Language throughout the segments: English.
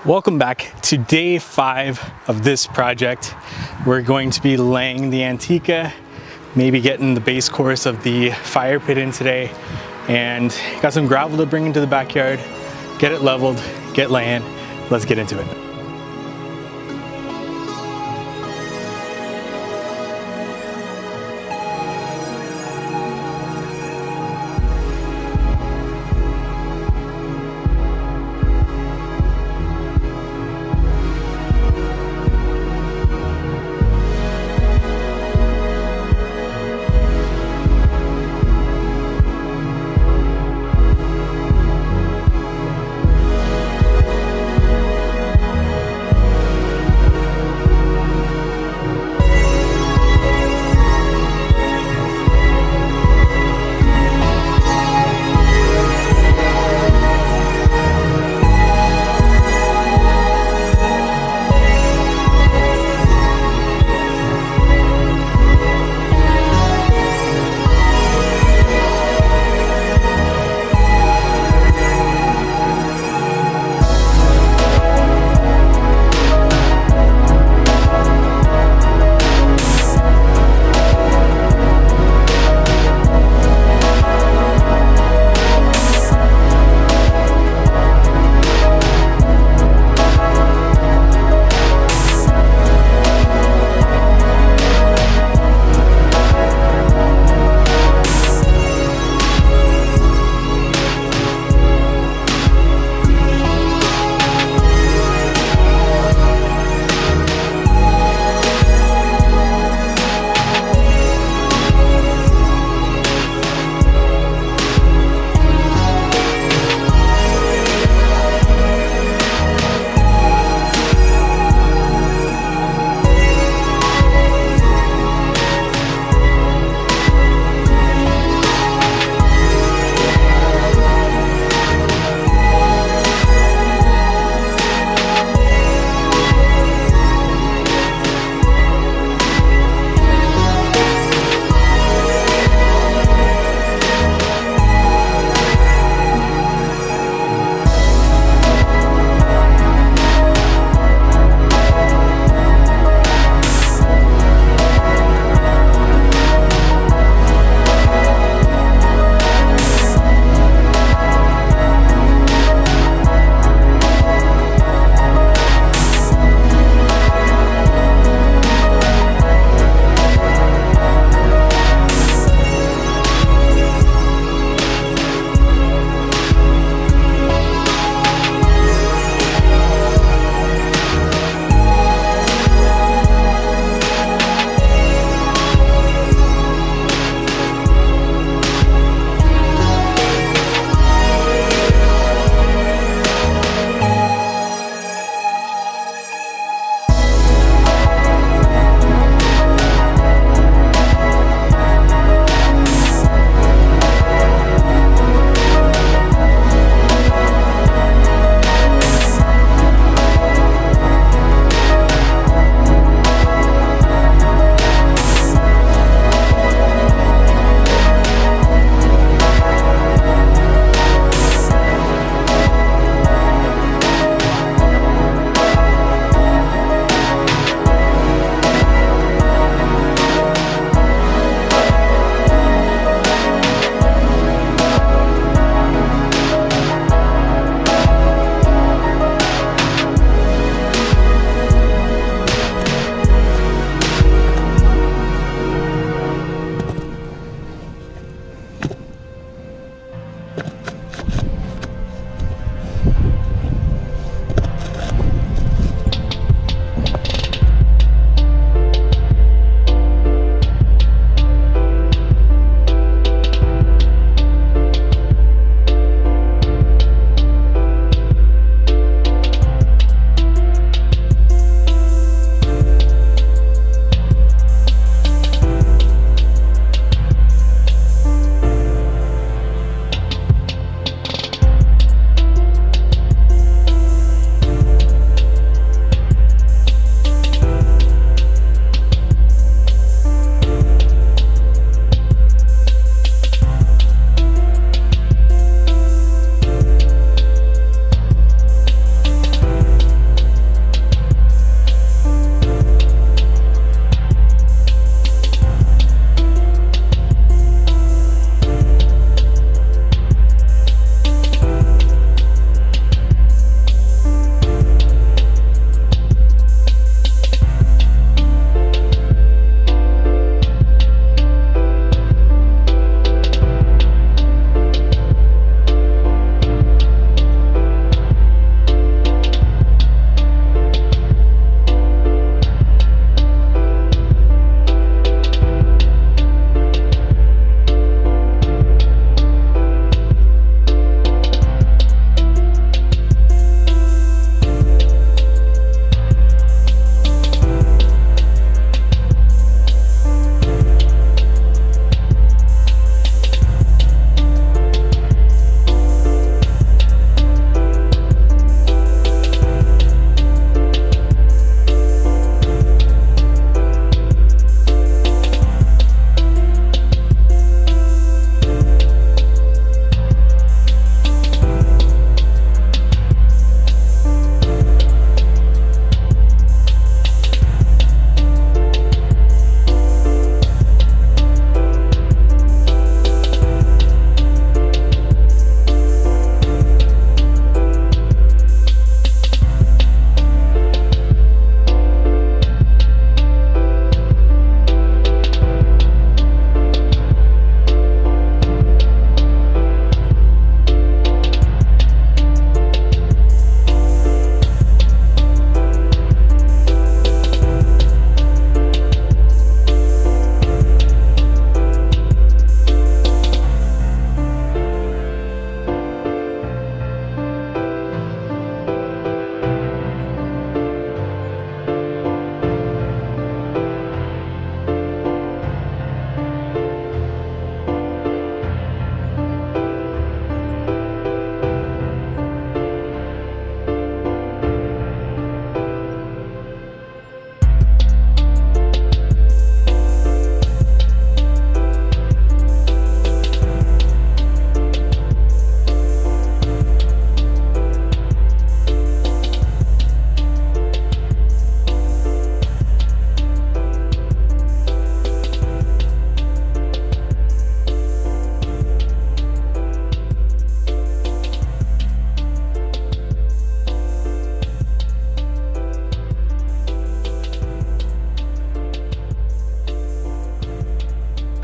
Welcome back to day 5 of this project. We're going to be laying the Antica, maybe getting the base course of the fire pit in today, and got some gravel to bring into the backyard, get it leveled, get laying. Let's get into it.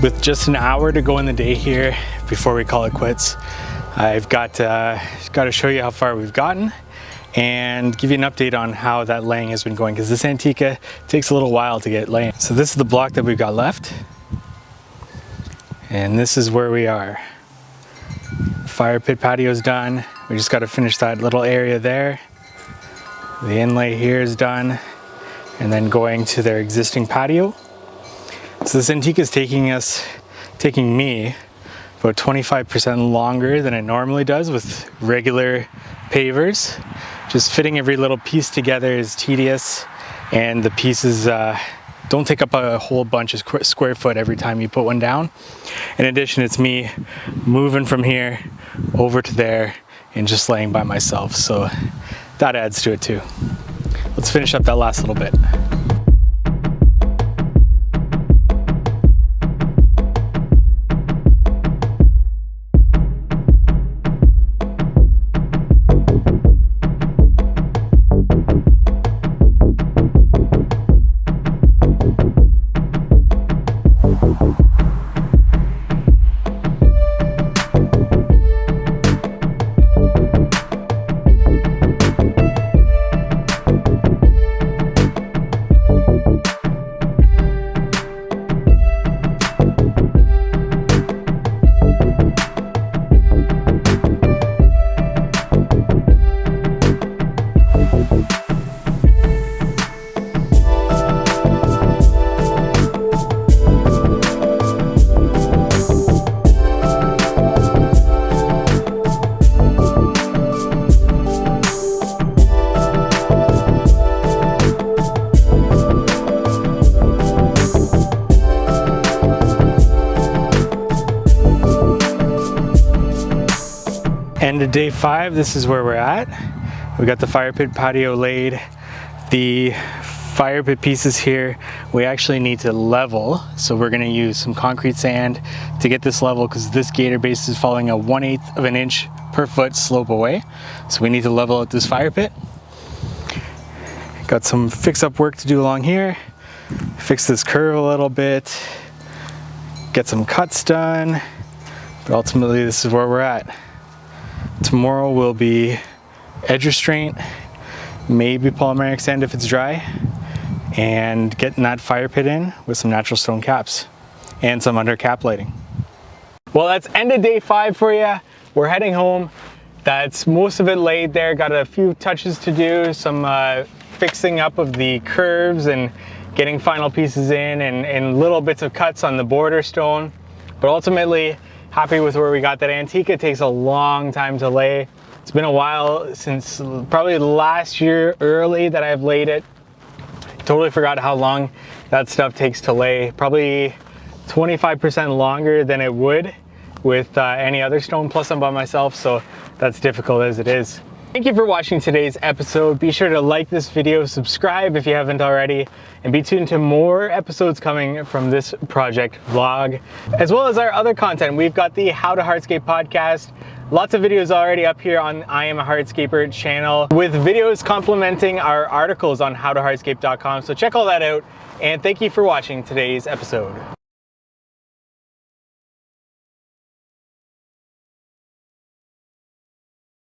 With just an hour to go in the day here before we call it quits, I've got to show you how far we've gotten and give you an update on how that laying has been going, because this Antica takes a little while to get laying. So this is the block that we've got left, and this is where we are. Fire pit patio's done. We just got to finish that little area there. The inlay here is done, and then going to their existing patio. So this Antica is taking me about 25% longer than it normally does with regular pavers. Just fitting every little piece together is tedious, and the pieces don't take up a whole bunch of square foot every time you put one down. In addition, it's me moving from here over to there and just laying by myself, so that adds to it too. Let's finish up that last little bit. End of day 5, this is where we're at. We got the fire pit patio laid. The fire pit pieces here, we actually need to level. So we're gonna use some concrete sand to get this level, because this Gator Base is falling a 1/8 of an inch per foot slope away. So we need to level out this fire pit. Got some fix up work to do along here. Fix this curve a little bit. Get some cuts done. But ultimately, this is where we're at. Tomorrow will be edge restraint, maybe polymeric sand if it's dry, and getting that fire pit in with some natural stone caps and some under cap lighting. Well, that's end of day 5 for you. We're heading home. That's most of it laid there. Got a few touches to do, some fixing up of the curves and getting final pieces in, and little bits of cuts on the border stone. But ultimately, happy with where we got that. Antica takes a long time to lay. It's been a while since probably last year early that I've laid it. Totally forgot how long that stuff takes to lay. Probably 25% longer than it would with any other stone, plus I'm by myself, so that's difficult as it is. Thank you for watching today's episode. Be sure to like this video, subscribe if you haven't already, and be tuned to more episodes coming from this project vlog, as well as our other content. We've got the How to Hardscape podcast. Lots of videos already up here on I Am a Hardscaper channel, with videos complementing our articles on howtohardscape.com. So check all that out, and thank you for watching today's episode.